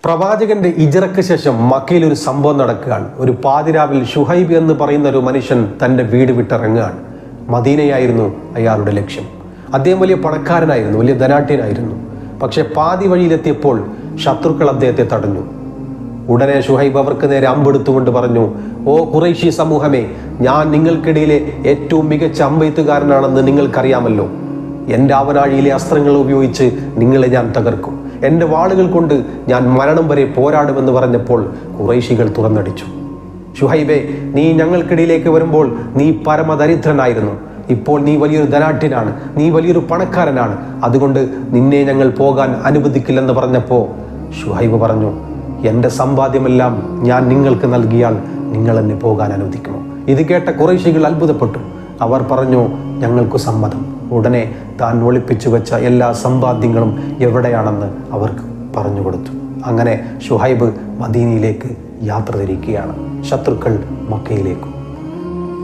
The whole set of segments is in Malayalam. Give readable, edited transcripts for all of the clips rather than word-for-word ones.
പ്രവാചകന്റെ ഹിജ്റയ്ക്ക് ശേഷം മക്കയിൽ ഒരു സംഭവം നടക്കുകയാണ്. ഒരു പാതിരാവിൽ ഷുഹൈബ് എന്ന് പറയുന്ന ഒരു മനുഷ്യൻ തൻ്റെ വീട് വിട്ടിറങ്ങുകയാണ്. മദീനയായിരുന്നു അയാളുടെ ലക്ഷ്യം. അദ്ദേഹം വലിയ പണക്കാരനായിരുന്നു, വലിയ ധനാഢ്യനായിരുന്നു. പക്ഷെ പാതി വഴിയിലെത്തിയപ്പോൾ ശത്രുക്കൾ അദ്ദേഹത്തെ തടഞ്ഞു. ഉടനെ ഷുഹൈബ് അവർക്ക് നേരെ അമ്പെടുത്തുകൊണ്ട് പറഞ്ഞു, ഓ ഖുറൈശി സമൂഹമേ, ഞാൻ നിങ്ങൾക്കിടയിലെ ഏറ്റവും മികച്ച അമ്പെയ്ത്തുകാരനാണെന്ന് നിങ്ങൾക്കറിയാമല്ലോ. എൻ്റെ ആവനാഴിയിലെ അസ്ത്രങ്ങൾ ഉപയോഗിച്ച് നിങ്ങളെ ഞാൻ തകർക്കും. എൻ്റെ വാളുകൾ കൊണ്ട് ഞാൻ മരണം വരെ പോരാടുമെന്ന് പറഞ്ഞപ്പോൾ ഖുറൈശികൾ തുറന്നടിച്ചു. ഷുഹൈബേ, നീ ഞങ്ങൾക്കിടയിലേക്ക് വരുമ്പോൾ നീ പരമദരിദ്രനായിരുന്നു. ഇപ്പോൾ നീ വലിയൊരു ധനാഢ്യനാണ്, നീ വലിയൊരു പണക്കാരനാണ്. അതുകൊണ്ട് നിന്നെ ഞങ്ങൾ പോകാൻ അനുവദിക്കില്ലെന്ന് പറഞ്ഞപ്പോൾ ഷുഹൈബ് പറഞ്ഞു, എൻ്റെ സമ്പാദ്യമെല്ലാം ഞാൻ നിങ്ങൾക്ക് നൽകിയാൽ നിങ്ങൾ എന്നെ പോകാൻ അനുവദിക്കുമോ? ഇത് കേട്ട ഖുറൈശികൾ അത്ഭുതപ്പെട്ടു. അവർ പറഞ്ഞു, ഞങ്ങൾക്ക് സമ്മതം. ഉടനെ താൻ ഒളിപ്പിച്ചു വെച്ച എല്ലാ സമ്പാദ്യങ്ങളും എവിടെയാണെന്ന് അവർക്ക് പറഞ്ഞു കൊടുത്തു. അങ്ങനെ ഷുഹൈബ് മദീനയിലേക്ക് യാത്ര തിരിക്കുകയാണ്. ശത്രുക്കൾ മക്കയിലേക്കും.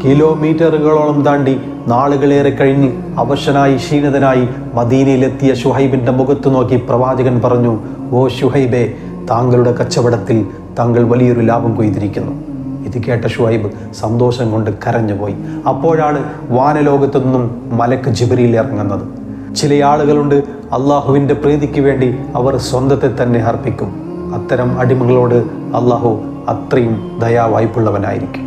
കിലോമീറ്ററുകളോളം താണ്ടി നാളുകളേറെ കഴിഞ്ഞ് അവശനായി ക്ഷീണിതനായി മദീനയിലെത്തിയ ഷുഹൈബിൻ്റെ മുഖത്ത് നോക്കി പ്രവാചകൻ പറഞ്ഞു, ഓ ഷുഹൈബേ, താങ്കളുടെ കച്ചവടത്തിൽ താങ്കൾ വലിയൊരു ലാഭം കൊയ്തിരിക്കുന്നു. ഇത് കേട്ട ഷുഹൈബ് സന്തോഷം കൊണ്ട് കരഞ്ഞുപോയി. അപ്പോഴാണ് വാനലോകത്തു നിന്നും മലക്ക് ജിബ്രീൽ ഇറങ്ങുന്നത്. ചില ആളുകളുണ്ട്, അള്ളാഹുവിൻ്റെ പ്രീതിക്ക് വേണ്ടി അവർ സ്വന്തത്തെ തന്നെ അർപ്പിക്കും. അത്തരം അടിമകളോട് അള്ളാഹു അത്രയും ദയാവായ്പുള്ളവനായിരിക്കും.